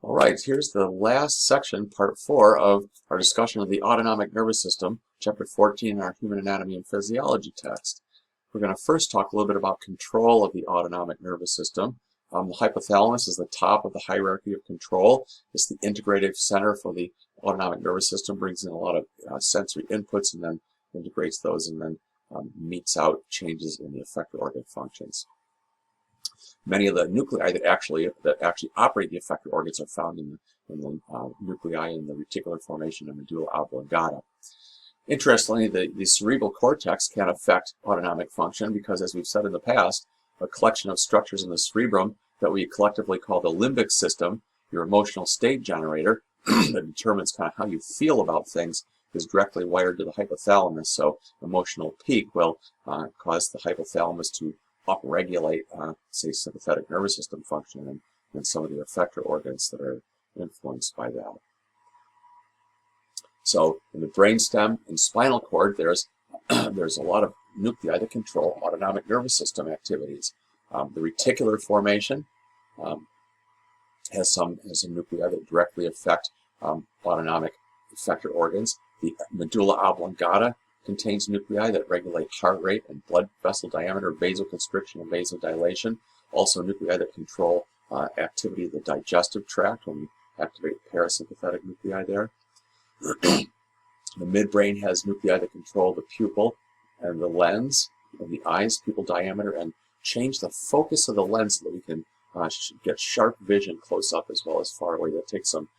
All right, here's the last section, part 4 of our discussion of the autonomic nervous system, chapter 14 in our Human Anatomy and Physiology text. We're going to first talk a little bit about control of the autonomic nervous system. The hypothalamus is the top of the hierarchy of control. It's the integrative center for the autonomic nervous system, brings in a lot of sensory inputs and then integrates those and then metes out changes in the effector organ functions. Many of the nuclei that actually operate the effector organs are found in the nuclei in the reticular formation and medulla oblongata. Interestingly, the cerebral cortex can affect autonomic function because, as we've said in the past, a collection of structures in the cerebrum that we collectively call the limbic system, your emotional state generator, that determines kind of how you feel about things, is directly wired to the hypothalamus. So emotional peak will cause the hypothalamus to upregulate, say, sympathetic nervous system function and some of the effector organs that are influenced by that. So in the brainstem and spinal cord, there's a lot of nuclei that control autonomic nervous system activities. The reticular formation has some nuclei that directly affect autonomic effector organs. The medulla oblongata contains nuclei that regulate heart rate and blood vessel diameter, vasoconstriction and vasodilation. Also nuclei that control activity of the digestive tract when we activate parasympathetic nuclei there. The midbrain has nuclei that control the pupil and the lens of the eyes, pupil diameter, and change the focus of the lens so that we can get sharp vision close up as well as far away. That takes some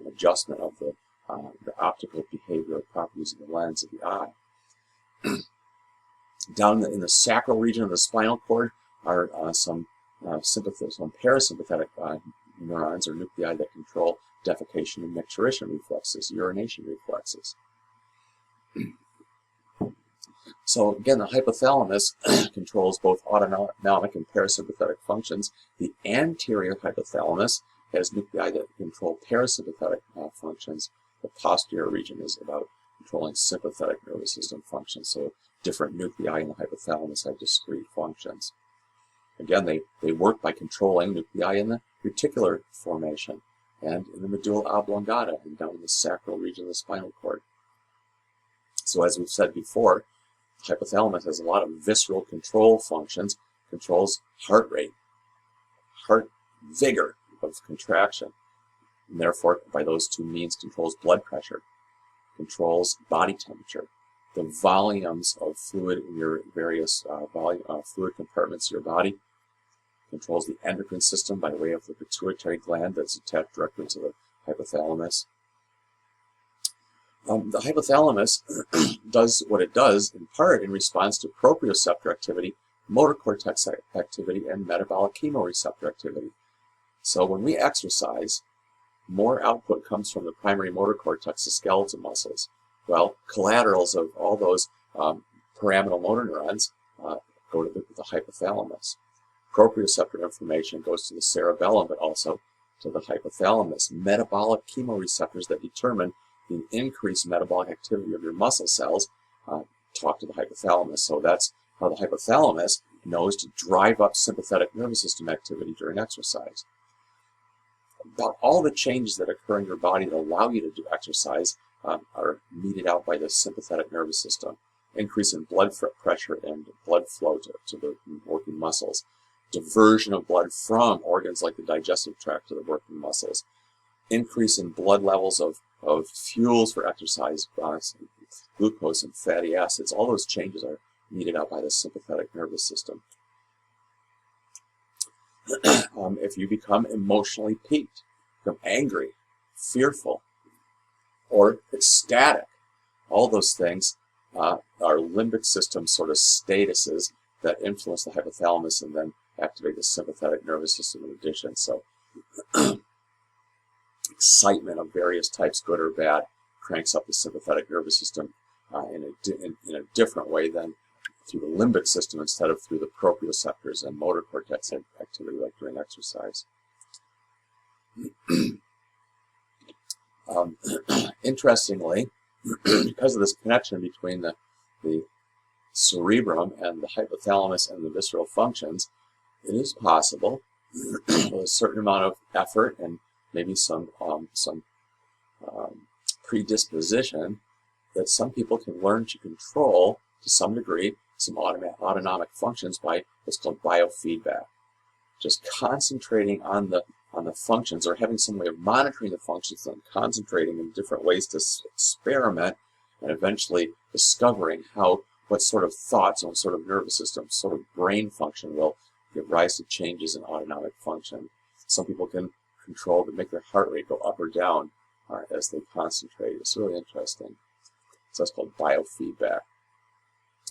adjustment of the optical behavioral properties of the lens of the eye. Down in the sacral region of the spinal cord are some parasympathetic neurons or nuclei that control defecation and micturition reflexes, urination reflexes. So again, the hypothalamus controls both autonomic and parasympathetic functions. The anterior hypothalamus has nuclei that control parasympathetic functions. The posterior region is about controlling sympathetic nervous system functions. So different nuclei in the hypothalamus have discrete functions. Again, they work by controlling nuclei in the reticular formation and in the medulla oblongata and down in the sacral region of the spinal cord. So as we've said before, the hypothalamus has a lot of visceral control functions, controls heart rate, heart vigor of contraction, and therefore by those two means controls blood pressure, controls body temperature, the volumes of fluid in your various fluid compartments of your body, controls the endocrine system by way of the pituitary gland that's attached directly to the hypothalamus. The hypothalamus does what it does in part in response to proprioceptor activity, motor cortex activity, and metabolic chemoreceptor activity. So when we exercise, more output comes from the primary motor cortex, the skeletal muscles. Well, collaterals of all those pyramidal motor neurons go to the hypothalamus. Proprioceptor information goes to the cerebellum, but also to the hypothalamus. Metabolic chemoreceptors that determine the increased metabolic activity of your muscle cells talk to the hypothalamus. So that's how the hypothalamus knows to drive up sympathetic nervous system activity during exercise. About all the changes that occur in your body that allow you to do exercise are meted out by the sympathetic nervous system. Increase in blood pressure and blood flow to the working muscles. Diversion of blood from organs like the digestive tract to the working muscles. Increase in blood levels of fuels for exercise, glucose and fatty acids. All those changes are meted out by the sympathetic nervous system. If you become emotionally peaked, become angry, fearful, or ecstatic, all those things are limbic system sort of statuses that influence the hypothalamus and then activate the sympathetic nervous system in addition. So excitement of various types, good or bad, cranks up the sympathetic nervous system in a different way than through the limbic system instead of through the proprioceptors and motor cortex activity like during exercise. Interestingly, because of this connection between the cerebrum and the hypothalamus and the visceral functions, it is possible with a certain amount of effort and maybe some predisposition that some people can learn to control to some degree some autonomic functions by what's called biofeedback. Just concentrating on the functions, or having some way of monitoring the functions and concentrating in different ways to experiment, and eventually discovering what sort of thoughts and what sort of nervous system, sort of brain function will give rise to changes in autonomic function. Some people can control to make their heart rate go up or down as they concentrate. It's really interesting. So that's called biofeedback.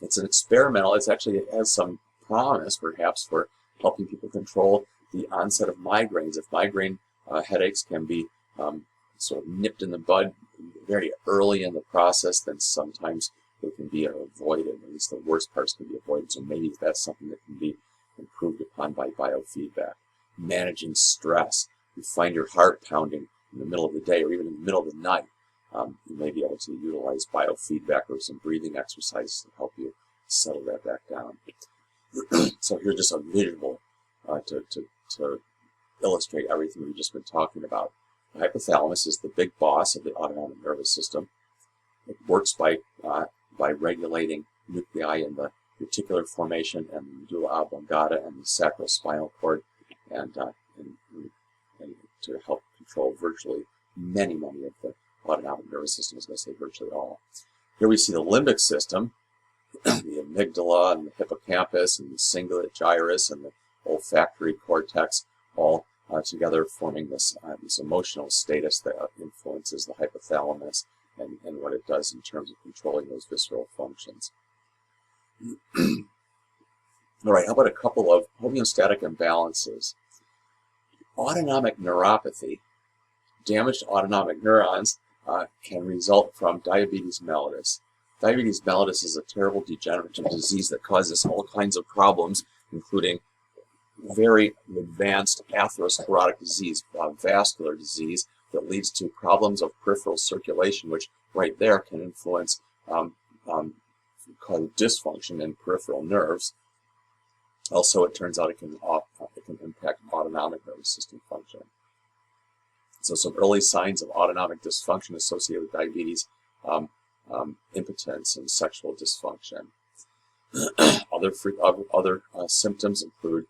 It's an experimental. It has some promise, perhaps, for helping people control the onset of migraines. If migraine headaches can be sort of nipped in the bud very early in the process, then sometimes they can be avoided. At least the worst parts can be avoided. So maybe that's something that can be improved upon by biofeedback. Managing stress. You find your heart pounding in the middle of the day or even in the middle of the night. You may be able to utilize biofeedback or some breathing exercises to help you settle that back down. So here's just a visual to illustrate everything we've just been talking about. The hypothalamus is the big boss of the autonomic nervous system. It works by regulating nuclei in the reticular formation and the medulla oblongata and the sacrospinal cord, and to help control virtually many of the autonomic nervous system. I was going to say virtually all. Here we see the limbic system, the amygdala and the hippocampus and the cingulate gyrus and the olfactory cortex, all together forming this emotional status that influences the hypothalamus and what it does in terms of controlling those visceral functions. All right, how about a couple of homeostatic imbalances? Autonomic neuropathy, damaged autonomic neurons, can result from diabetes mellitus. Diabetes mellitus is a terrible degenerative disease that causes all kinds of problems, including very advanced atherosclerotic disease, vascular disease that leads to problems of peripheral circulation, which right there can influence cause dysfunction in peripheral nerves. Also, it turns out it can impact autonomic nervous system function. So some early signs of autonomic dysfunction associated with diabetes, impotence and sexual dysfunction. Other symptoms include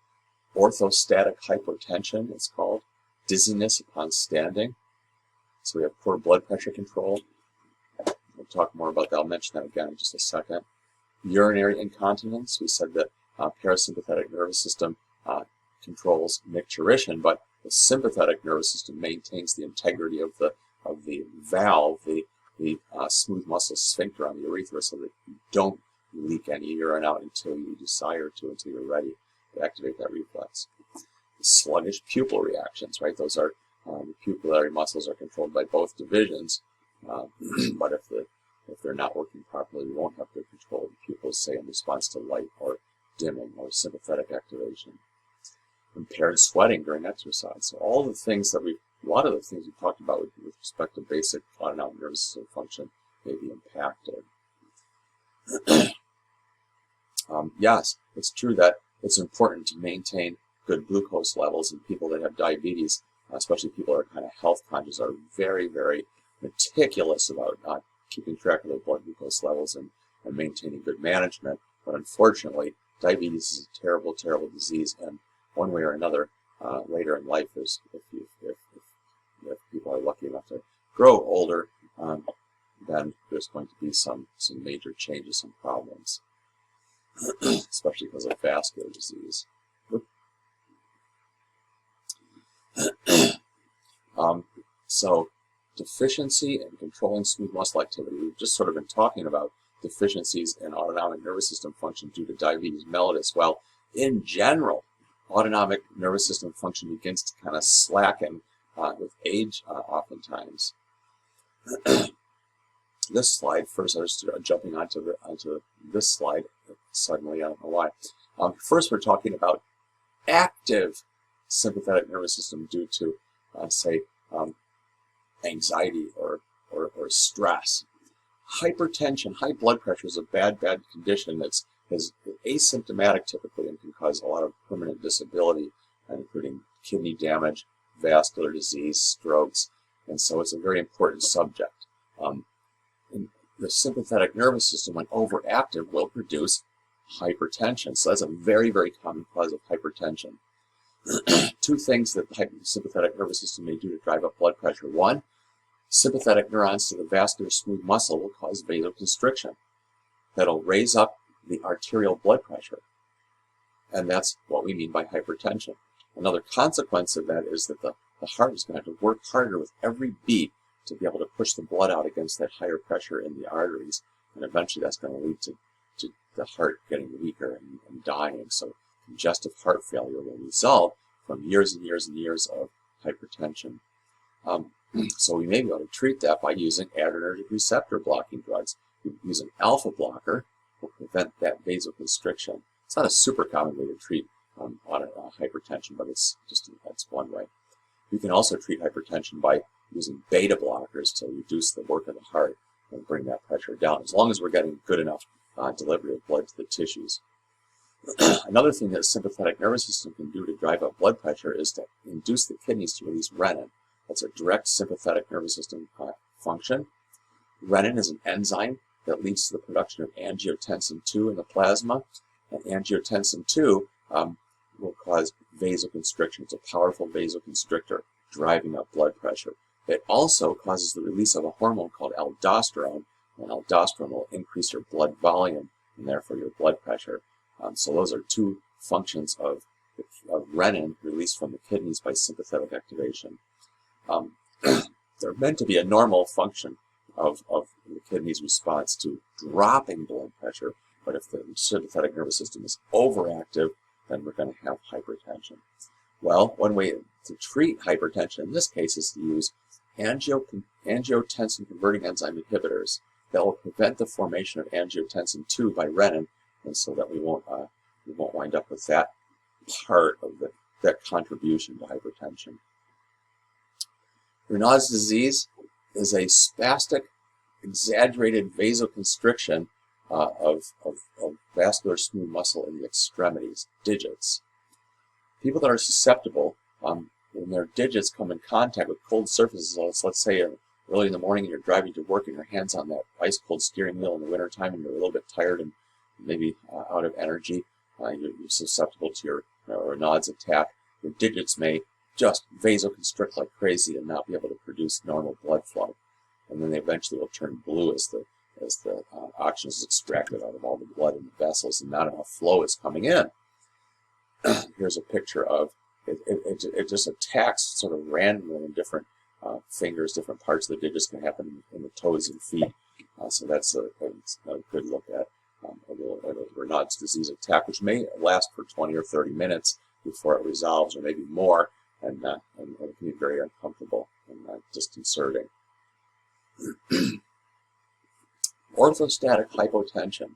orthostatic hypotension, it's called, dizziness upon standing. So we have poor blood pressure control. We'll talk more about that. I'll mention that again in just a second. Urinary incontinence. We said that parasympathetic nervous system controls micturition, but the sympathetic nervous system maintains the integrity of the valve, the smooth muscle sphincter on the urethra, so that you don't leak any urine out until you desire to, until you're ready to activate that reflex. Sluggish pupil reactions, right? Those are the pupillary muscles are controlled by both divisions, but if they're not working properly, we won't have good control of the pupils, say in response to light or dimming or sympathetic activation. Impaired sweating during exercise. So all the things that a lot of the things we talked about with respect to basic autonomic nervous system function may be impacted. Yes, it's true that it's important to maintain good glucose levels, and people that have diabetes, especially people that are kind of health conscious, are very, very meticulous about keeping track of their blood glucose levels and maintaining good management. But unfortunately, diabetes is a terrible, terrible disease, and one way or another, later in life, if people are lucky enough to grow older, then there's going to be some major changes, some problems, especially because of vascular disease. So deficiency in controlling smooth muscle activity. We've just sort of been talking about deficiencies in autonomic nervous system function due to diabetes mellitus. Well, in general, autonomic nervous system function begins to kind of slacken with age oftentimes. This slide, first I was jumping onto this slide suddenly, I don't know why. First we're talking about active sympathetic nervous system due to, say, anxiety or stress. Hypertension, high blood pressure, is a bad condition that's asymptomatic typically and can cause a lot of permanent disability, including kidney damage, vascular disease, strokes, and so it's a very important subject. The sympathetic nervous system, when overactive, will produce hypertension. So that's a very, very common cause of hypertension. Two things that the sympathetic nervous system may do to drive up blood pressure. One, sympathetic neurons to the vascular smooth muscle will cause vasoconstriction. That'll raise up the arterial blood pressure. And that's what we mean by hypertension. Another consequence of that is that the heart is going to have to work harder with every beat to be able to push the blood out against that higher pressure in the arteries. And eventually that's going to lead to the heart getting weaker and dying. So congestive heart failure will result from years and years and years of hypertension. So we may be able to treat that by using adrenergic receptor blocking drugs. Use an alpha blocker will prevent that vasoconstriction. It's not a super common way to treat hypertension, but that's one way. You can also treat hypertension by using beta blockers to reduce the work of the heart and bring that pressure down, as long as we're getting good enough delivery of blood to the tissues. Another thing that the sympathetic nervous system can do to drive up blood pressure is to induce the kidneys to release renin. That's a direct sympathetic nervous system function. Renin is an enzyme that leads to the production of angiotensin II in the plasma, and angiotensin II will cause vasoconstriction. It's a powerful vasoconstrictor, driving up blood pressure. It also causes the release of a hormone called aldosterone, and aldosterone will increase your blood volume and therefore your blood pressure. So those are two functions of renin released from the kidneys by sympathetic activation. They're meant to be a normal function of the kidney's response to dropping blood pressure, but if the sympathetic nervous system is overactive, then we're going to have hypertension. Well, one way to treat hypertension in this case is to use angiotensin converting enzyme inhibitors that will prevent the formation of angiotensin II by renin, and so that we won't wind up with that part of that contribution to hypertension. Raynaud's disease is a spastic, exaggerated vasoconstriction of vascular smooth muscle in the extremities, digits. People that are susceptible, when their digits come in contact with cold surfaces, let's say early in the morning and you're driving to work and your hand's on that ice cold steering wheel in the wintertime and you're a little bit tired and maybe out of energy, you're susceptible to your Raynaud's attack. Your digits may just vasoconstrict like crazy and not be able to produce normal blood flow. And then they eventually will turn blue as the oxygen is extracted out of all the blood in the vessels and not enough flow is coming in. Here's a picture of it just attacks sort of randomly in different fingers, different parts of the digits. Can happen in the toes and feet. So that's a good look at a Raynaud's disease attack, which may last for 20 or 30 minutes before it resolves, or maybe more, and it can be very uncomfortable and disconcerting. Orthostatic hypotension.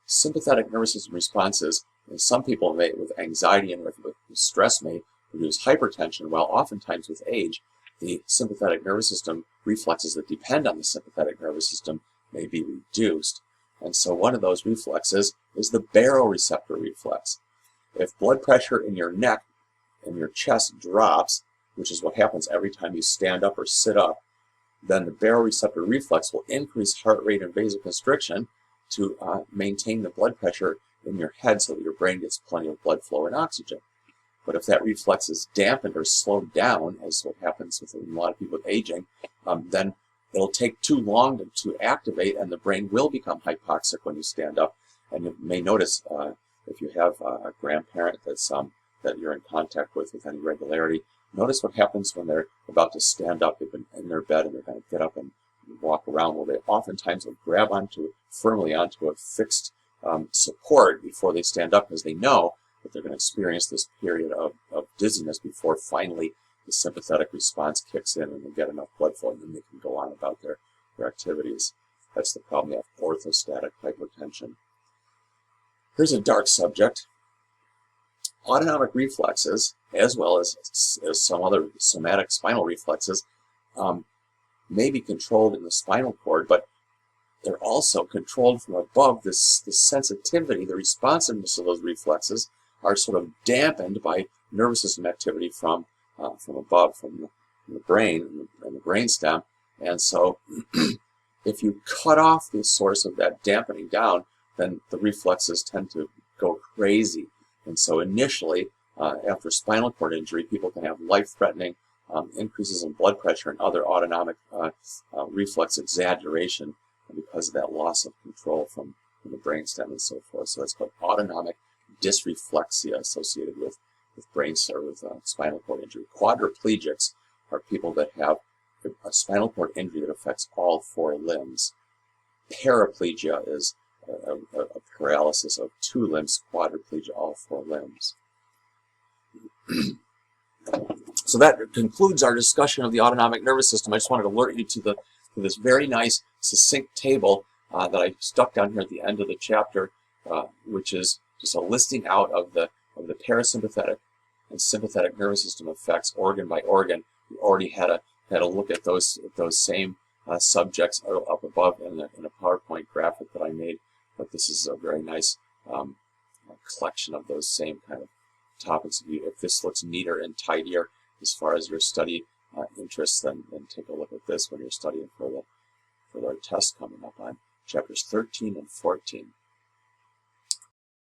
Sympathetic nervous system responses, and some people with anxiety and with stress may produce hypertension, while oftentimes with age, the sympathetic nervous system reflexes that depend on the sympathetic nervous system may be reduced. And so one of those reflexes is the baroreceptor reflex. If blood pressure in your neck and your chest drops, which is what happens every time you stand up or sit up, then the baroreceptor reflex will increase heart rate and vasoconstriction to maintain the blood pressure in your head so that your brain gets plenty of blood flow and oxygen. But if that reflex is dampened or slowed down, as what happens with a lot of people with aging, then it'll take too long to activate, and the brain will become hypoxic when you stand up. And you may notice if you have a grandparent that you're in contact with any regularity, notice what happens when they're about to stand up. They've been in their bed and they're going to get up and walk around. Well, they oftentimes will grab firmly onto a fixed support before they stand up, because they know that they're going to experience this period of dizziness before finally the sympathetic response kicks in and they get enough blood flow, and then they can go on about their activities. That's the problem of orthostatic hypotension. Here's a dark subject. Autonomic reflexes, as well as some other somatic spinal reflexes, may be controlled in the spinal cord, but they're also controlled from above. The sensitivity, the responsiveness of those reflexes are sort of dampened by nervous system activity from from above, from the brain and the brainstem. And so if you cut off the source of that dampening down, then the reflexes tend to go crazy. And so initially, after spinal cord injury, people can have life-threatening increases in blood pressure and other autonomic reflex exaggeration because of that loss of control from the brainstem and so forth. So it's called autonomic dysreflexia associated with spinal cord injury. Quadriplegics are people that have a spinal cord injury that affects all 4 limbs. Paraplegia is a paralysis of 2 limbs. Quadriplegia, all 4 limbs. So that concludes our discussion of the autonomic nervous system. I just wanted to alert you to this very nice, succinct table that I stuck down here at the end of the chapter, which is just a listing out of the parasympathetic and sympathetic nervous system effects, organ by organ. We already had a look at those same subjects up above in a PowerPoint graphic that I made. But this is a very nice collection of those same kind of topics. If this looks neater and tidier as far as your study interests, then take a look at this when you're studying for the test coming up on chapters 13 and 14.